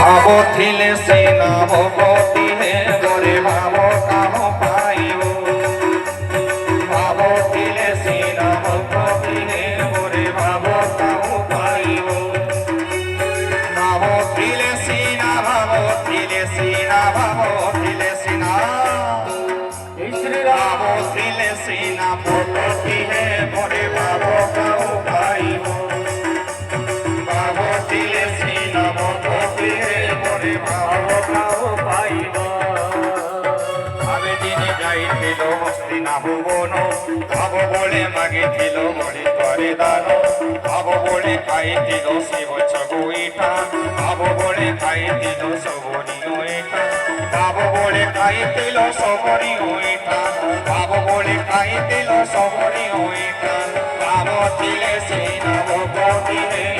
ভাবছিলে সে নবপতি হে মোরে ভাব কাহ পাইব ভাবছিলে সে নবপতি হে মোরে ভাব কাহ পাইব ভাবছিলে সে না ভাবছিলে সে না ভাবছিলে সে না ভাবছিলে সে নবপতি হে মোরে ভাব কাহ পাইব ভাবছিলে সে নবপতি হে মোরে ভাব কাহ পাইব যাইছিল হস্তিনা ভুবন ভাব বলে মাগিছিল মরি করে দান ভাব বলে খাইছিল শিব ছগুইটা ভাব বলে খাইছিল সবরি ওইটা ভাব বলে খাইছিল সবরি ওইটা ভাব বলে খাইছিল সবরি ওইটা ভাব ছিলে সেই নবপতি হে